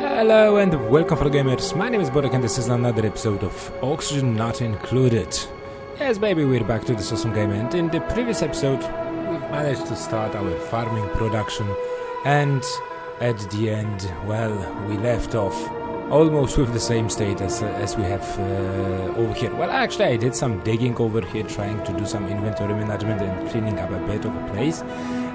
Hello and welcome for gamers, my name is Borek and this is another episode of Oxygen Not Included. Yes baby, we're back to this awesome game, and in the previous episode we've managed to start our farming production, and at the end, well, we left off almost with the same state as we have over here. Well, actually I did some digging over here, trying to do some inventory management and cleaning up a bit of a place,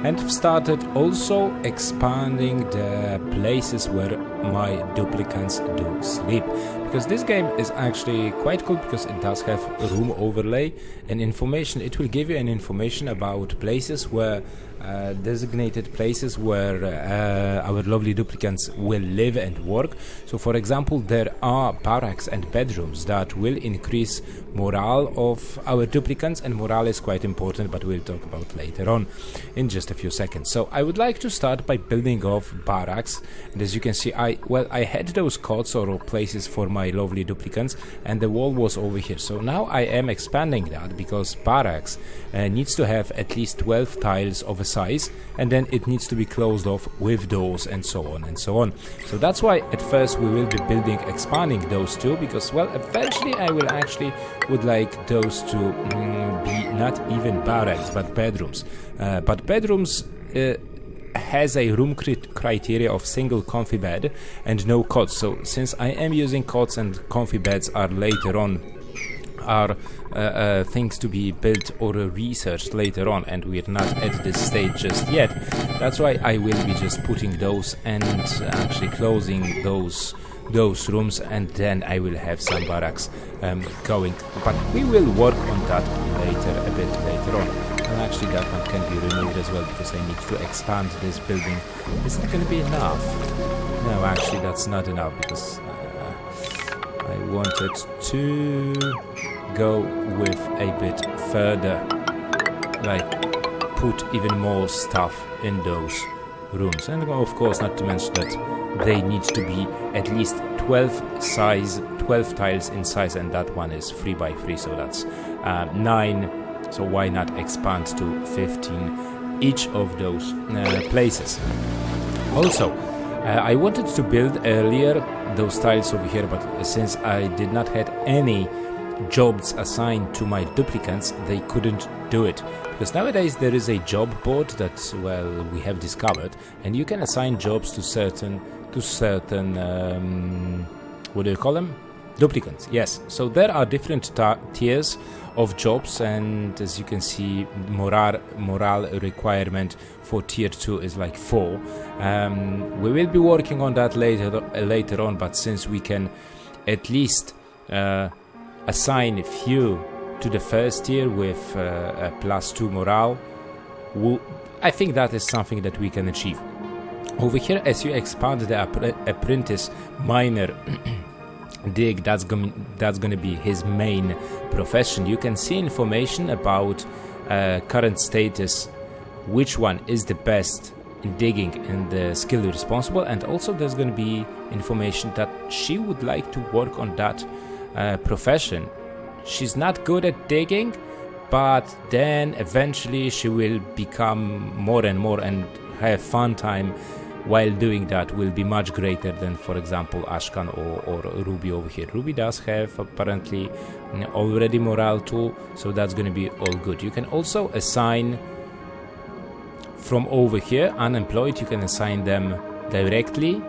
and started also expanding the places where my duplicants do sleep, because this game is actually quite cool because it does have room overlay and information. It will give you an information about places where designated places where our lovely duplicants will live and work. So for example, there are barracks and bedrooms that will increase morale of our duplicants, and morale is quite important, but we'll talk about later on in just a few seconds. So I would like to start by building off barracks, and as you can see, I had those cots or places for my lovely duplicants, and the wall was over here. So now I am expanding that because barracks needs to have at least 12 tiles of a size, and then it needs to be closed off with doors and so on and so on. So that's why at first we will be expanding those two, because well, eventually I will actually would like those to be not even barracks but bedrooms. But bedrooms has a room criteria of single comfy bed and no cots. So since I am using cots and comfy beds are later on things to be built or researched later on, and we're not at this stage just yet, that's why I will be just putting those and actually closing those rooms, and then I will have some barracks going, but we will work on that a bit later on. And actually that one can be removed as well, because I need to expand this building. Is that going to be enough? No, actually that's not enough, because I wanted to go with a bit further, like put even more stuff in those rooms. And of course, not to mention that they need to be at least 12 tiles in size, and that one is 3 by 3, so that's 9. So why not expand to 15 each of those places? Also, I wanted to build earlier those tiles over here, but since I did not have any jobs assigned to my duplicants, they couldn't do it. Because nowadays there is a job board that, well, we have discovered, and you can assign jobs to certain what do you call them? Duplicants, yes. So there are different tiers of jobs, and as you can see, morale requirement for tier 2 is like 4. We will be working on that later on, but since we can at least assign a few to the first tier with a +2 morale, I think that is something that we can achieve. Over here, as you expand the apprentice miner dig, that's gonna be his main profession. You can see information about current status, which one is the best in digging and the skill responsible, and also there's gonna be information that she would like to work on that profession. She's not good at digging, but then eventually she will become more and more and have fun time while doing that, will be much greater than, for example, Ashkan or Ruby over here. Ruby does have apparently already morale too, so that's going to be all good. You can also assign from over here, unemployed, you can assign them directly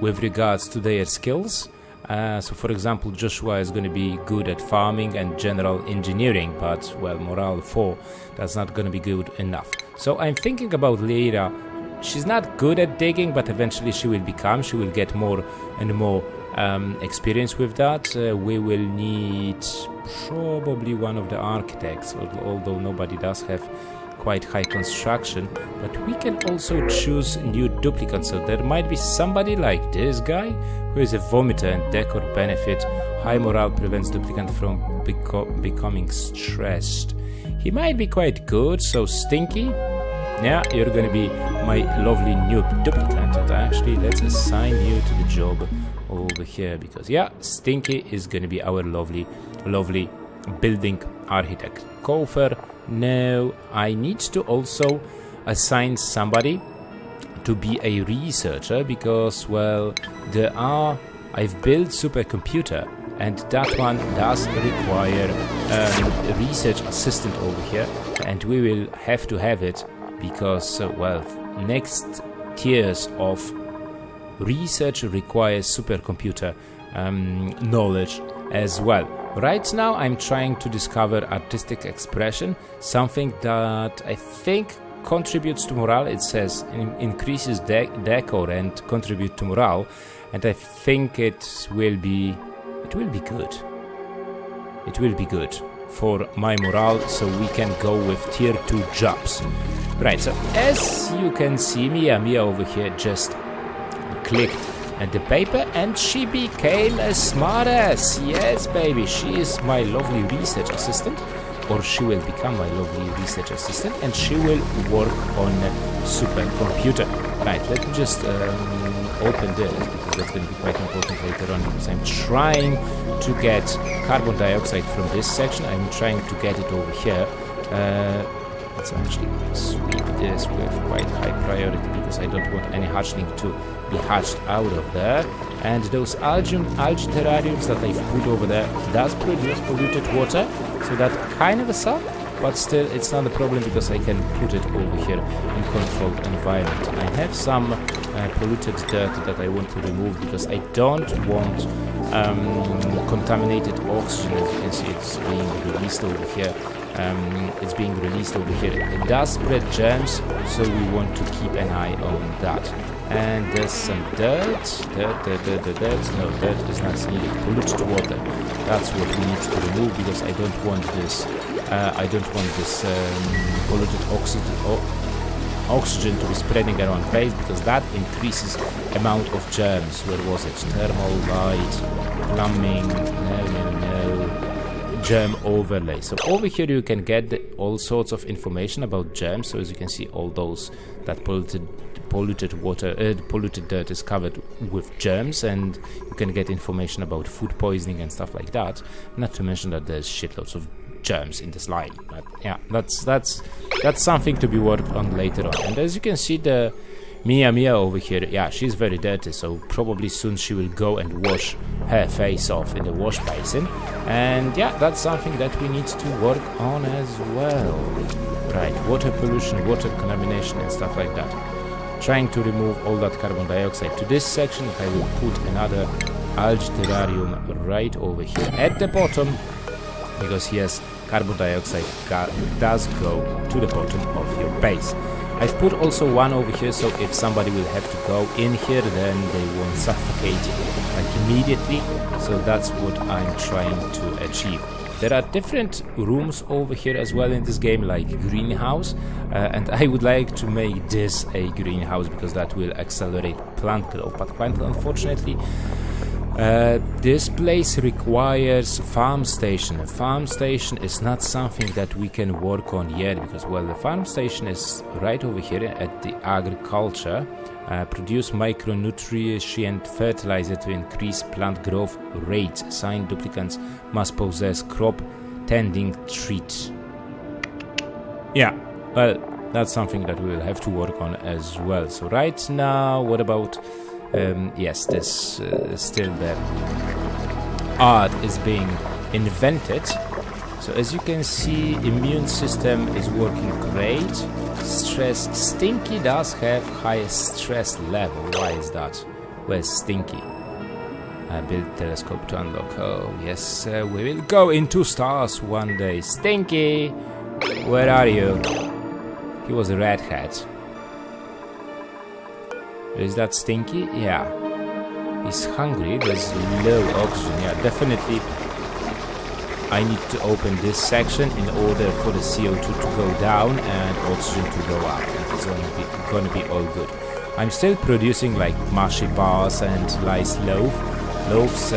with regards to their skills. So for example, Joshua is going to be good at farming and general engineering, but well, morale 4, that's not going to be good enough. So I'm thinking about Lyra. She's not good at digging, but eventually she will get more and more experience with that. We will need probably one of the architects, although nobody does have quite high construction, but we can also choose new duplicates. So there might be somebody like this guy who is a vomiter and decor benefit. High morale prevents duplicant from becoming stressed. He might be quite good. So Stinky, yeah, you're gonna be my lovely new duplicant, and actually let's assign you to the job over here, because yeah, Stinky is gonna be our lovely building architect. Kofer, no, I need to also assign somebody to be a researcher because, well, I've built supercomputer, and that one does require a research assistant over here, and we will have to have it because, well, next tiers of research requires supercomputer knowledge as well. Right now I'm trying to discover artistic expression, something that I think contributes to morale. It says increases decor and contribute to morale, and I think it will be good. It will be good for my morale, so we can go with tier 2 jobs. Right, so as you can see, Mia over here just clicked at the paper and she became a smartass. Yes, baby, she is my lovely research assistant, or she will become my lovely research assistant, and she will work on a supercomputer. Right, let me just open this because that's going to be quite important later on, because I'm trying to get carbon dioxide from this section. I'm trying to get it over here. Let's actually sweep this with quite high priority because I don't want any hatchling to be hatched out of there. And those algae terrariums that I've put over there does produce polluted water, so that kind of sucks, but still it's not a problem because I can put it over here in controlled environment. I have some polluted dirt that I want to remove because I don't want contaminated oxygen. As you can see, it's being released over here. It does spread germs, so we want to keep an eye on that. And there's some dirt. No, dirt is not needed. Polluted water. That's what we need to remove because I don't want this. Polluted oxygen to be spreading around base because that increases amount of germs. Where was it? Thermal, light, plumbing. No. Germ overlay. So over here you can get all sorts of information about germs. So as you can see, all those that polluted water, polluted dirt is covered with germs, and you can get information about food poisoning and stuff like that. Not to mention that there's shitloads of germs in the slime. But yeah, that's something to be worked on later on. And as you can see, the Mia over here, yeah, she's very dirty, so probably soon she will go and wash her face off in the wash basin. And yeah, that's something that we need to work on as well. Right, water pollution, water contamination and stuff like that. Trying to remove all that carbon dioxide. To this section I will put another algae terrarium right over here at the bottom, because yes, carbon dioxide does go to the bottom of your base. I've put also one over here, so if somebody will have to go in here, then they won't suffocate like immediately. So that's what I'm trying to achieve. There are different rooms over here as well in this game, like greenhouse, and I would like to make this a greenhouse because that will accelerate plant growth. But quite unfortunately, this place requires farm station. A farm station is not something that we can work on yet because, well, the farm station is right over here at the agriculture. Produce micronutrient fertilizer to increase plant growth rates. Assigned duplicants must possess crop tending traits. Yeah, well, that's something that we will have to work on as well. So right now, what about... yes, this still the art is being invented. So as you can see, immune system is working great. Stress, Stinky does have highest stress level. Why is that? Where's Stinky? Build telescope to unlock. Oh yes, we will go into stars one day. Stinky, where are you? He was a red hat. Is that Stinky? Yeah. He's hungry, there's low oxygen. Yeah, definitely I need to open this section in order for the CO2 to go down and oxygen to go up. It's gonna be all good. I'm still producing like mushy bars and nice loaves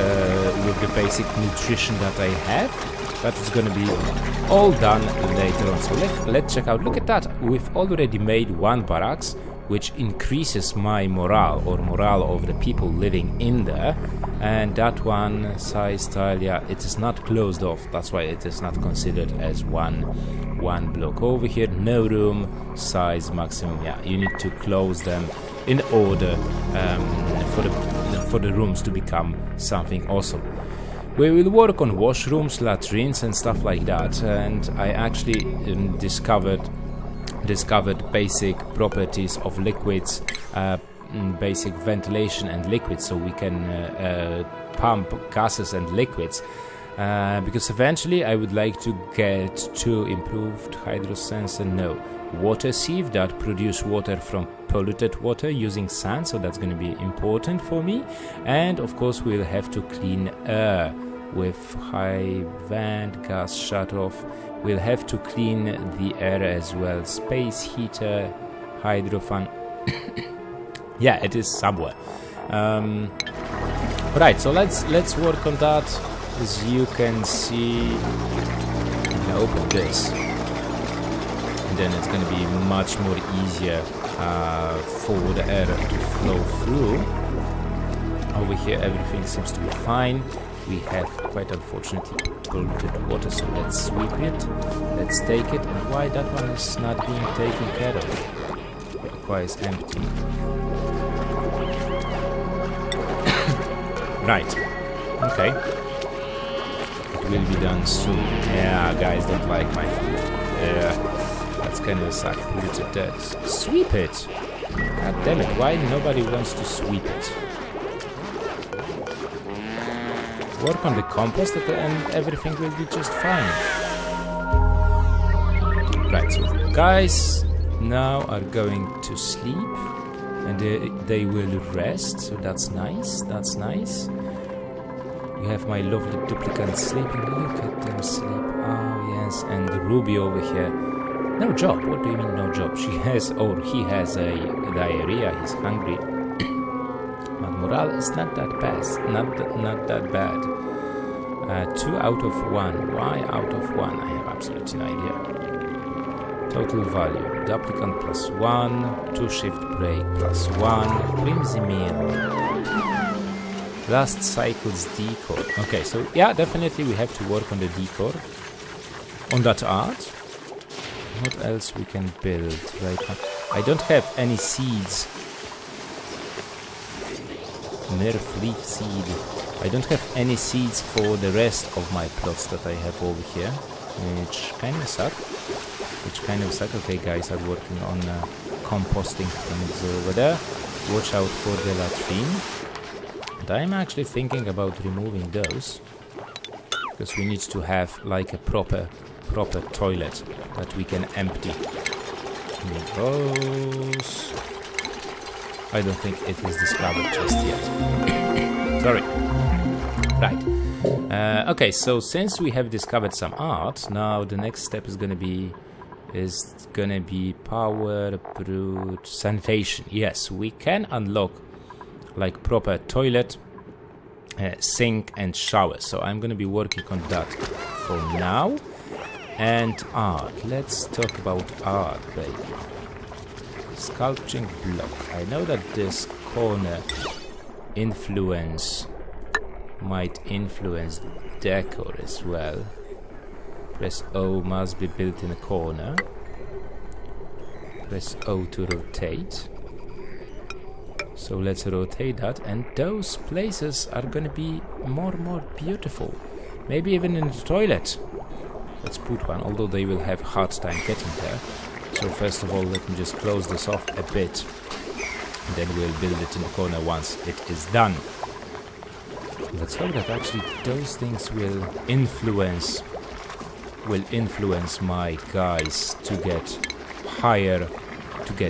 with the basic nutrition that I have. But it's gonna be all done later on. So let's check out. Look at that. We've already made one barracks, which increases my morale, or morale of the people living in there. And that one, size style, yeah, it is not closed off. That's why it is not considered as one block. Over here, no room, size maximum. Yeah, you need to close them in order for the rooms to become something awesome. We will work on washrooms, latrines and stuff like that, and I actually discovered basic properties of liquids, basic ventilation and liquids, so we can pump gases and liquids, because eventually I would like to get to improved hydrosensor, no, water sieve that produce water from polluted water using sand, so that's going to be important for me. And of course we'll have to clean air with high vent gas shut off. We'll have to clean the air as well. Space heater, hydrofan. Yeah, it is somewhere. Right, so let's work on that. As you can see, I'm gonna open this, and then it's gonna be much more easier for the air to flow through. Over here everything seems to be fine. We have, quite unfortunately, polluted water, so let's sweep it, let's take it. And why that one is not being taken care of? It requires empty. Right, okay. It will be done soon. Yeah, guys don't like my food. Yeah, that's kind of a suck. Who did that? Sweep it! God damn it, why nobody wants to sweep it? Work on the compost and everything will be just fine. Right, so guys now are going to sleep, and they will rest, so that's nice, that's nice. We have my lovely duplicants sleeping. Look at them sleep. Oh yes, and Ruby over here. No job. What do you mean no job? She has, or he has a diarrhea. He's hungry. But morale is not that bad. Not that bad. 2 out of 1. Why out of 1? I have absolutely no idea. Total value. Duplicant plus 1. 2 shift break plus 1. Crimson meal. Last cycle's decor. Okay, so yeah, definitely we have to work on the decor, on that art. What else we can build right now? I don't have any seeds. Nerf leaf seed. I don't have any seeds for the rest of my plots that I have over here, which kind of suck. Okay, guys are working on composting things over there. Watch out for the latrine. And I'm actually thinking about removing those, because we need to have like a proper toilet that we can empty. Remove those. I don't think it is discovered just yet. Sorry. Right. Okay, so since we have discovered some art, now the next step is gonna be power brute sanitation. Yes, we can unlock like proper toilet, sink and shower. So I'm gonna be working on that for now. And art. Let's talk about art, baby. Sculpturing block. I know that this corner might influence decor as well. Press O must be built in a corner. Press O to rotate. So let's rotate that, and those places are gonna be more and more beautiful. Maybe even in the toilet. Let's put one, although they will have a hard time getting there. So first of all, let me just close this off a bit, and then we'll build it in the corner once it is done. Let's hope that actually those things will influence my guys to get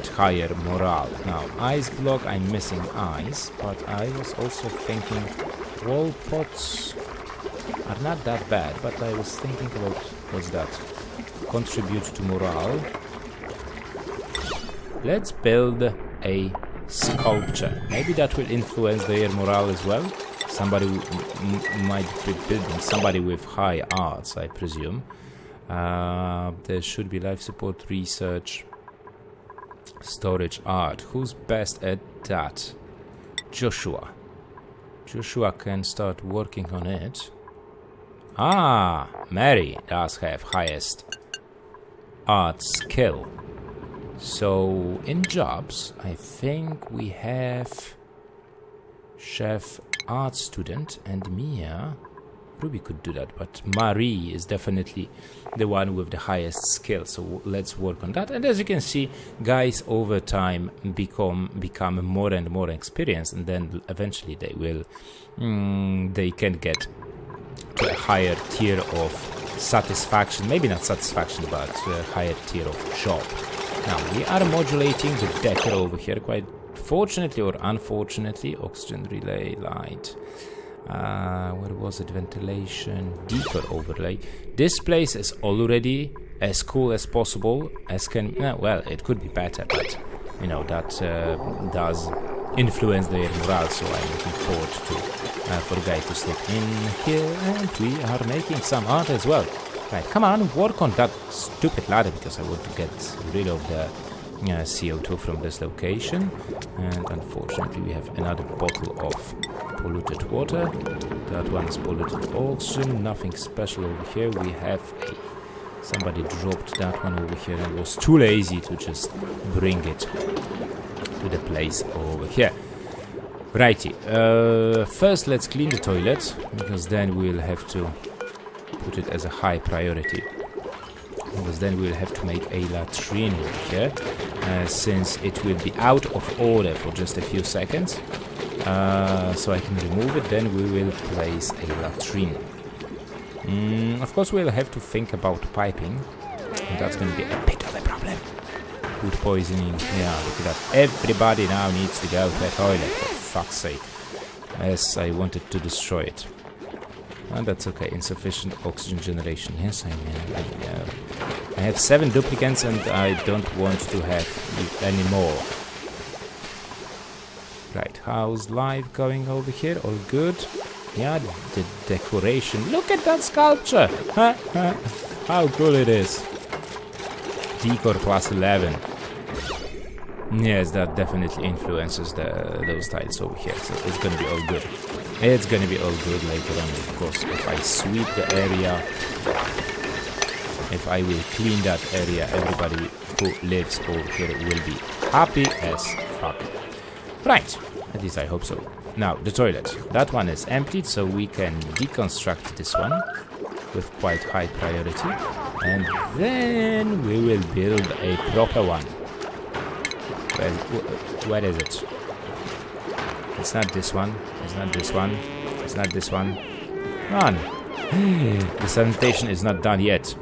higher morale. Now, ice block, I'm missing ice, but I was also thinking wall pots are not that bad, but I was thinking about, what's that? Contribute to morale. Let's build a sculpture. Maybe that will influence their morale as well. Somebody might be building, somebody with high arts, I presume. There should be life support, research, storage, art. Who's best at that? Joshua. Joshua can start working on it. Ah, Mary does have highest art skill. So in jobs, I think we have chef, art student, and Mia. Ruby could do that, but Marie is definitely the one with the highest skill, so let's work on that. And as you can see, guys over time become more and more experienced, and then eventually they will they can get to a higher tier of satisfaction, maybe not satisfaction, but a higher tier of job. Now we are modulating the decor over here, quite fortunately or unfortunately. Oxygen relay light, where was it? Ventilation, decor overlay. This place is already as cool as possible, as can, well, it could be better, but you know, that does influence their morale, so I'm looking forward to for a guy to slip in here. And we are making some art as well. Right, come on, work on that stupid ladder, because I want to get rid of the CO2 from this location. And unfortunately we have another bottle of polluted water. That one is polluted oxygen. Nothing special over here. We have somebody dropped that one over here and was too lazy to just bring it to the place over here. Righty, first let's clean the toilet, because then we'll have to put it as a high priority, because then we'll have to make a latrine over here, since it will be out of order for just a few seconds. So I can remove it, then we will place a latrine. Of course we'll have to think about piping, and that's going to be a bit of a problem. Food poisoning, yeah, look at that. Everybody now needs to go to the toilet, for fuck's sake. Yes, I wanted to destroy it. And that's okay, insufficient oxygen generation. Yes, I know. I have 7 duplicants and I don't want to have any more. Right, how's life going over here? All good? Yeah, the decoration. Look at that sculpture! How cool it is. Decor plus 11. Yes, that definitely influences those tiles over here, so it's gonna be all good. It's gonna be all good later on, of course. If I sweep the area, if I will clean that area, everybody who lives over here will be happy as fuck. Right, at least I hope so. Now, the toilet. That one is emptied, so we can deconstruct this one with quite high priority. And then we will build a proper one. Where is it? It's not this one. It's not this one. It's not this one. Run! The sanitation is not done yet.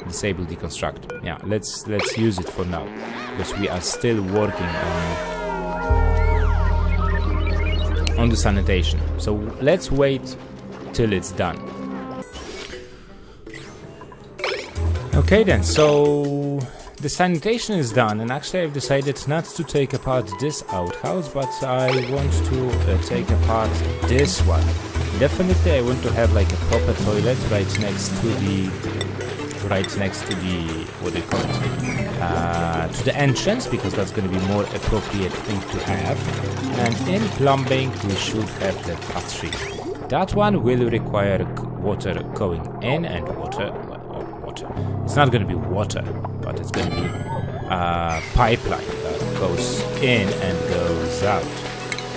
Disable deconstruct. Yeah, let's use it for now, because we are still working on the sanitation. So let's wait till it's done. Okay then, so the sanitation is done, and actually I've decided not to take apart this outhouse, but I want to take apart this one. Definitely I want to have like a proper toilet right next to the what do you call it, to the entrance, because that's going to be more appropriate thing to have. And in plumbing we should have the factory. That one will require water going in and water. It's not going to be water, but it's going to be a pipeline that goes in and goes out.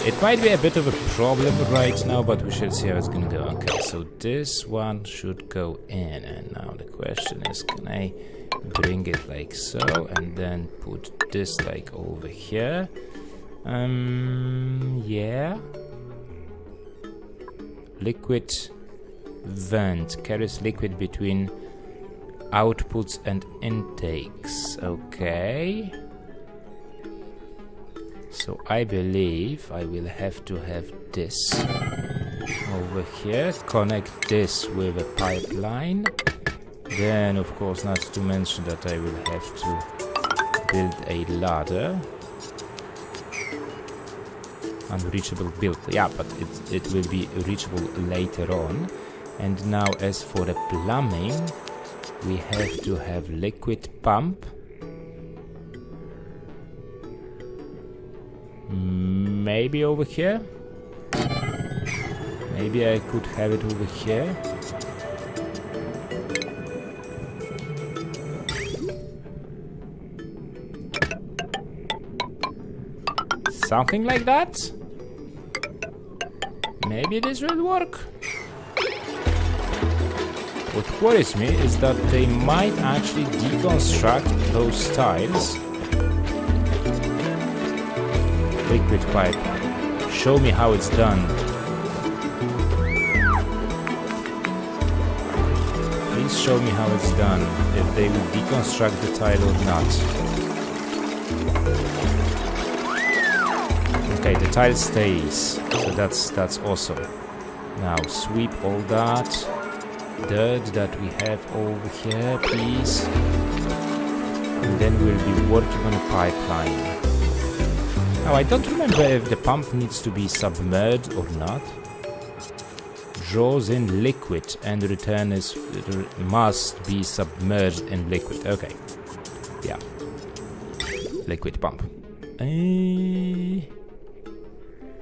It might be a bit of a problem right now, but we shall see how it's going to go. Okay, so this one should go in, and now the question is, can I bring it like so, and then put this like over here? Yeah. Liquid vent carries liquid between outputs and intakes. Okay. So I believe I will have to have this over here, connect this with a pipeline. Then of course, not to mention that I will have to build a ladder. Unreachable build, yeah, but it will be reachable later on. And now as for the plumbing, we have to have liquid pump. Maybe over here. Maybe I could have it over here. Something like that? Maybe this will work. What worries me is that they might actually deconstruct those tiles. Liquid pipe. Show me how it's done. Please show me how it's done. If they will deconstruct the tile or not. Okay, the tile stays. So that's awesome. Now sweep all that dirt that we have over here, please. And then we'll be working on a pipeline. Now I don't remember if the pump needs to be submerged or not. Draws in liquid and return is must be submerged in liquid. Okay. Yeah. Liquid pump.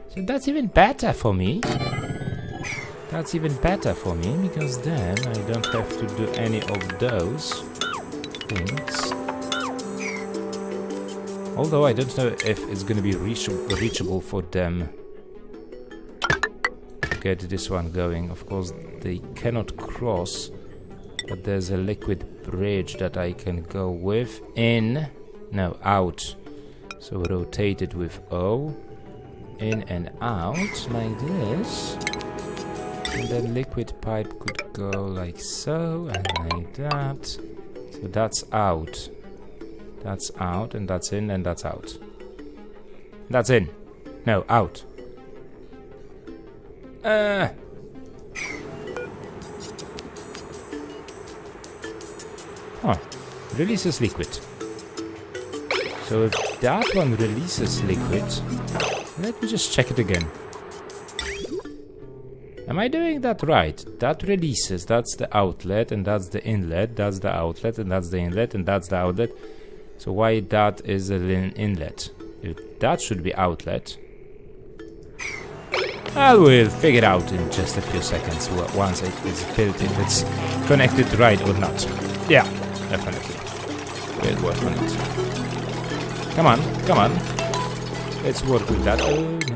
So that's even better for me. That's even better for me, because then I don't have to do any of those things. Although I don't know if it's gonna be reachable for them to get this one going. Of course, they cannot cross, but there's a liquid bridge that I can go with in, no, out. So rotate it with O, in and out, like this. And then liquid pipe could go like so, and like that. So that's out. That's out, and that's in, and that's out. That's in. No, out. Releases liquid. So if that one releases liquid, let me just check it again. Am I doing that right? That releases, that's the outlet, and that's the inlet, that's the outlet, and that's the inlet, and that's the outlet. So why that is an inlet? That should be outlet. I will figure it out in just a few seconds once it is built, if it's connected right or not. Yeah, definitely. We'll work on it. Come on, come on. Let's work with that. Oh, no, you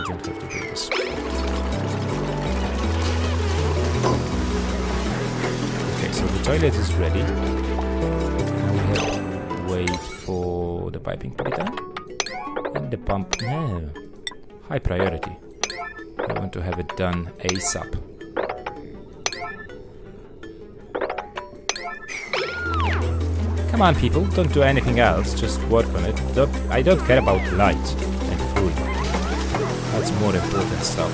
don't have to do this. Okay, so the toilet is ready. Now we have to wait for the piping to be done. And the pump, no. High priority. I want to have it done ASAP. Come on, people, don't do anything else, just work on it. I don't care about light and food. That's more important stuff.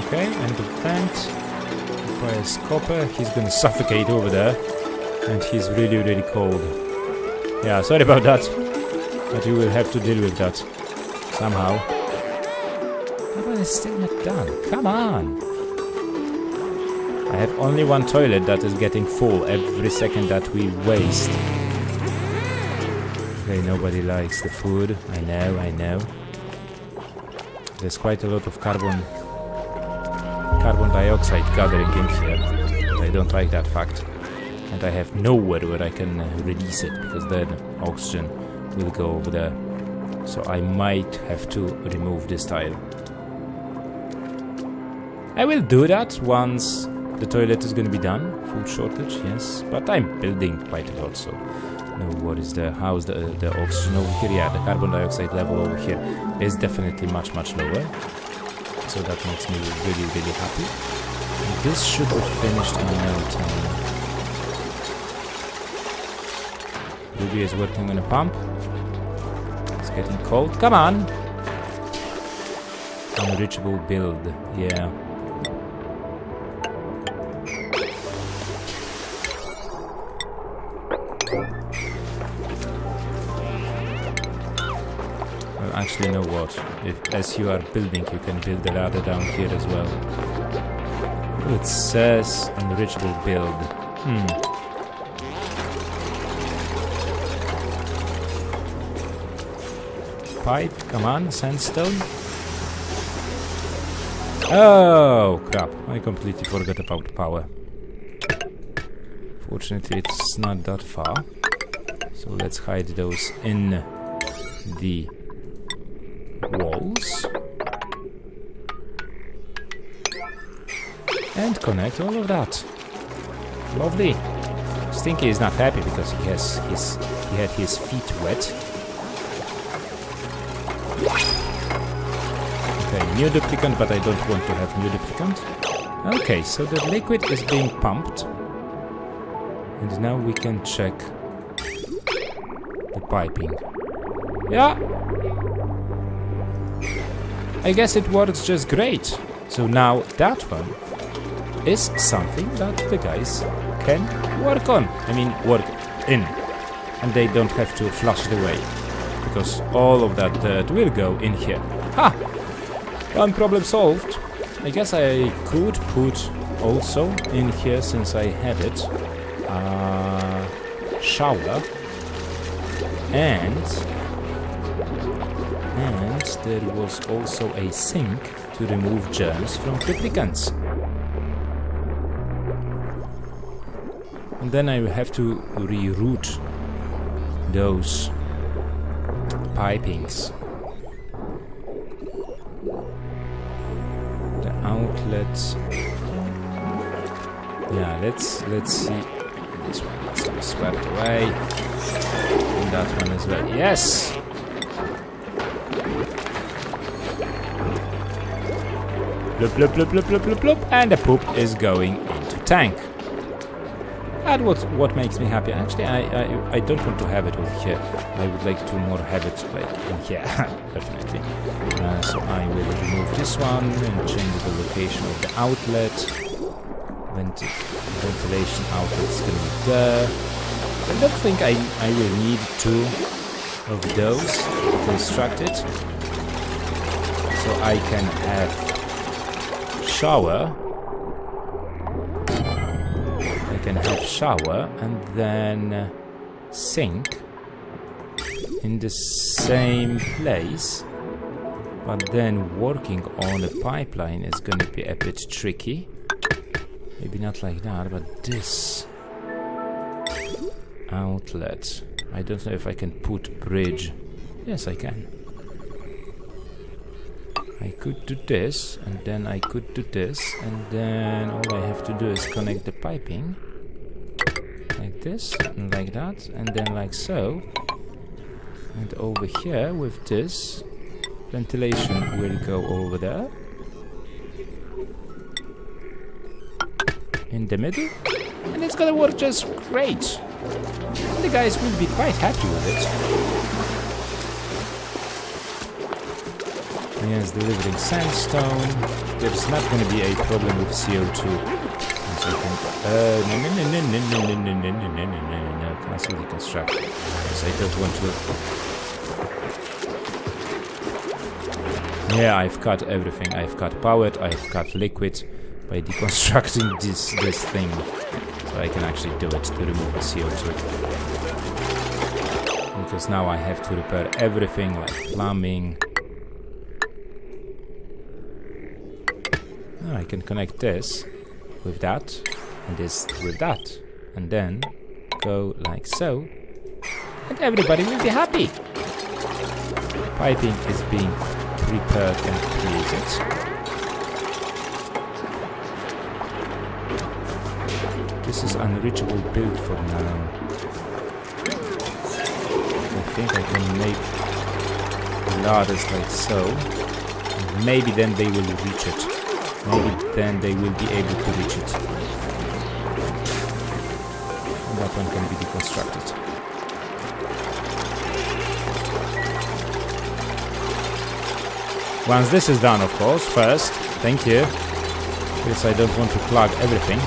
Okay, and the vent requires copper. He's gonna suffocate over there. And he's really, really cold. Yeah, sorry about that. But you will have to deal with that. Somehow. But it's still not done. Come on! I have only one toilet that is getting full every second that we waste. Okay, nobody likes the food. I know. There's quite a lot of carbon dioxide gathering in here. I don't like that fact. And I have nowhere where I can release it, because then oxygen will go over there. So I might have to remove this tile. I will do that once the toilet is going to be done. Food shortage, yes. But I'm building quite a lot, so no worries there. How's the oxygen over here? Yeah, the carbon dioxide level over here is definitely much, much lower. So that makes me really, really happy. And this should be finished in no time. Ruby is working on a pump. It's getting cold. Come on! Unreachable build. Yeah. Well, actually, know what? As you are building, you can build the ladder down here as well. It says unreachable build. pipe. Come on, sandstone. Oh, crap. I completely forgot about power. Fortunately, it's not that far. So let's hide those in the walls. And connect all of that. Lovely. Stinky is not happy because he had his feet wet. Okay, new duplicant, but I don't want to have new duplicant. Okay, so the liquid is being pumped. And now we can check the piping. Yeah. I guess it works just great. So now that one is something that the guys can work on. I mean, work in. And they don't have to flush it away. Because all of that dirt will go in here. Ha! One problem solved. I guess I could put also in here, since I have it, shower. And there was also a sink to remove germs from duplicants. And then I will have to reroute those pipings. The outlets. Yeah, let's see. This one needs to be swept away. And that one as well. Yes! Bloop, bloop, bloop, bloop, bloop, bloop, bloop. And the poop is going into tank. That's what makes me happy. Actually, I don't want to have it over here. I would like to more have it like in here, definitely. So I will remove this one and change the location of the outlet. Ventilation outlet is going to be there. I don't think I will need two of those constructed. So I can have shower. Can have shower and then sink in the same place, but then working on a pipeline is going to be a bit tricky. Maybe not like that, but this outlet, I don't know if I can put bridge. Yes, I can. I could do this, and then I could do this, and then all I have to do is connect the piping like this, and like that, and then like so. And over here with this, ventilation will go over there. In the middle. And it's gonna work just great. And the guys will be quite happy with it. Yes, delivering sandstone. There's not going to be a problem with CO2. No, cancel the construct. Because I don't want to. Yeah, I've cut everything. I've cut power, I've cut liquid by deconstructing this thing. So I can actually do it to remove the CO2. Because now I have to repair everything like plumbing. I can connect this with that, and this with that, and then go like so, and everybody will be happy. Piping is being prepared and created. This is unreachable build for now. I think I can make ladders like so, and maybe then they will reach it. Maybe then they will be able to reach it. And that one can be deconstructed. Once this is done, of course, first, thank you. Because I don't want to plug everything.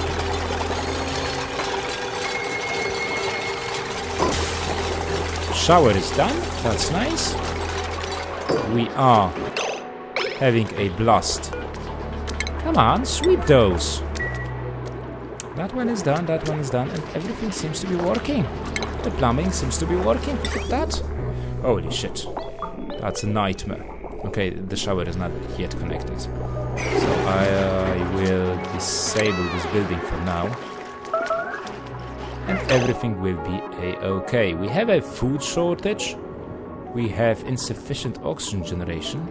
Shower is done, that's nice. We are having a blast. Come on, sweep those. That one is done, that one is done, and everything seems to be working. The plumbing seems to be working. Look at that. Holy shit. That's a nightmare. Okay, the shower is not yet connected. So I will disable this building for now. And everything will be a-okay. We have a food shortage. We have insufficient oxygen generation.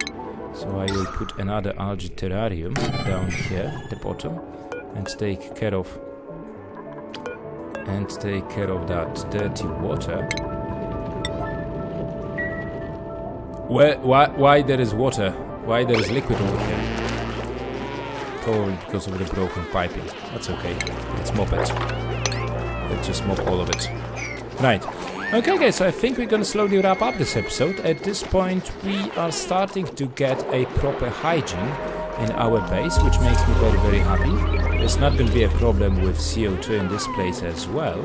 So I will put another algae terrarium down here at the bottom and take care of that dirty water. Why there is water? Why there is liquid over here? Probably because of the broken piping. That's okay. Let's mop it. Let's just mop all of it. Right. Okay guys, so I think we're gonna slowly wrap up this episode. At this point we are starting to get a proper hygiene in our base, which makes me very, very happy. There's not gonna be a problem with CO2 in this place as well.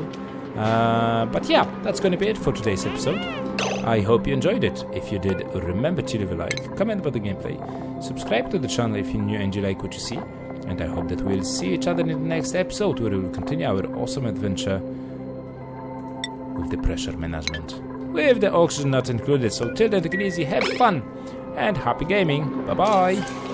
But yeah, that's gonna be it for today's episode. I hope you enjoyed it. If you did, remember to leave a like, comment about the gameplay, subscribe to the channel if you're new and you like what you see, and I hope that we'll see each other in the next episode where we will continue our awesome adventure with the pressure management, with the oxygen not included. So till then, take it easy, have fun, and happy gaming. Bye bye.